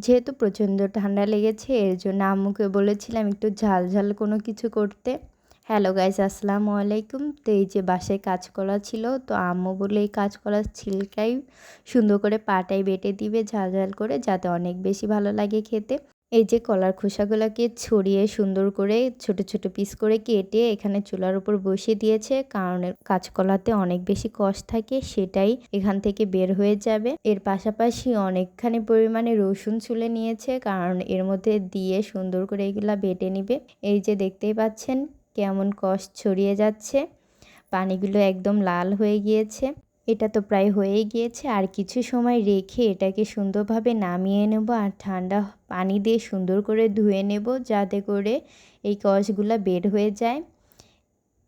যেহেতু প্রচণ্ড ঠান্ডা লেগেছে এর জন্য আম্মুকে বলেছিলাম একটু ঝাল ঝাল কোনো কিছু করতে। হ্যালো গাইস, আসসালামু আলাইকুম। তো এই যে বাসায় কাঁচকলা ছিল, তো আম্মু বলে এই কাঁচকলার ছিলকাই সুন্দর করে পাটায় বেটে দিবে ঝাল ঝাল করে, যাতে অনেক বেশি ভালো লাগে খেতে। এই যে কলার খোসাগুলোকে ছড়িয়ে সুন্দর করে ছোট ছোট পিস করে কেটে এখানে চুলার উপর বসিয়ে দিয়েছে, কারণ কাঁচকলাতে অনেক বেশি কষ থাকে, সেটাই এখান থেকে বের হয়ে যাবে। এর পাশাপাশি অনেকখানি পরিমাণে রসুন ছুলে নিয়েছে, কারণ এর মধ্যে দিয়ে সুন্দর করে এগুলা বেটে নিবে। এই যে দেখতেই পাচ্ছেন কেমন কষ ছড়িয়ে যাচ্ছে, পানিগুলো একদম লাল হয়ে গিয়েছে। এটা তো প্রায় হয়েই গিয়েছে, আর কিছু সময় রেখে এটাকে সুন্দরভাবে নামিয়ে নেব আর ঠান্ডা পানি দিয়ে সুন্দর করে ধুয়ে নেব, যাতে করে এই কষগুলো বের হয়ে যায়।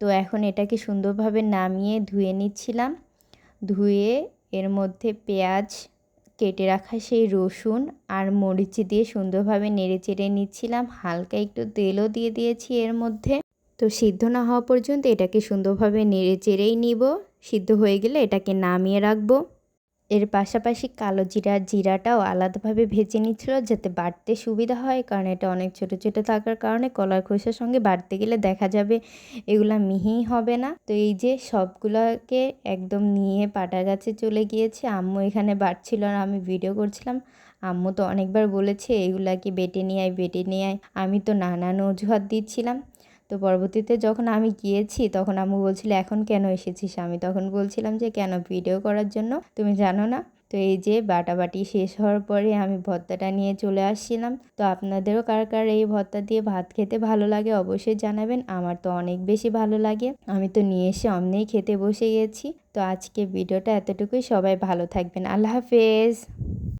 তো এখন এটাকে সুন্দরভাবে নামিয়ে ধুয়ে নিচ্ছিলাম। ধুয়ে এর মধ্যে পেঁয়াজ, কেটে রাখা সেই রসুন আর মরিচ দিয়ে সুন্দরভাবে নেড়ে চেড়ে নিচ্ছিলাম। হালকা একটু তেলও দিয়ে দিয়েছি এর মধ্যে। তো সিদ্ধ না হওয়া পর্যন্ত এটাকে সুন্দরভাবে নেড়ে চেড়েই নিব। সিদ্ধ হয়ে গেলে এটাকে নামিয়ে রাখবো। এর পাশাপাশি কালো জিরাটাও আলাদাভাবে ভেজে নিচ্ছিল, যাতে বাটতে সুবিধা হয়, কারণ এটা অনেক ছোট ছোট থাকার কারণে কলার খোসার সঙ্গে বাটতে গেলে দেখা যাবে এগুলা মিহি হবে না। তো এই যে সবগুলোকে একদম নিয়ে পাটা গাছে চলে গিয়েছে। আম্মু এখানে বাটছিল আর আমি ভিডিও করছিলাম। আম্মু তো অনেকবার বলেছে এগুলাকে বেটে নিয়ে আয়, বেটে নিয়ে আয়। আমি তো নানান অজুহাত দিচ্ছিলাম। তো পরবর্তীতে যখন আমি গিয়েছি তখন আম্মু বলছিল এখন কেন এসেছিস, আমি তখন বলছিলাম যে কেন, ভিডিও করার জন্য, তুমি জানো না। তো এই যে বাটাবাটি শেষ হওয়ার পরে আমি ভর্তাটা নিয়ে চলে আসছিলাম। তো আপনাদেরও কার কার এই ভর্তা দিয়ে ভাত খেতে ভালো লাগে অবশ্যই জানাবেন। আমার তো অনেক বেশি ভালো লাগে, আমি তো নিয়ে এসে অমনেই খেতে বসে গেছি। তো আজকে ভিডিওটা এতটুকুই, সবাই ভালো থাকবেন, আল্লাহ হাফেজ।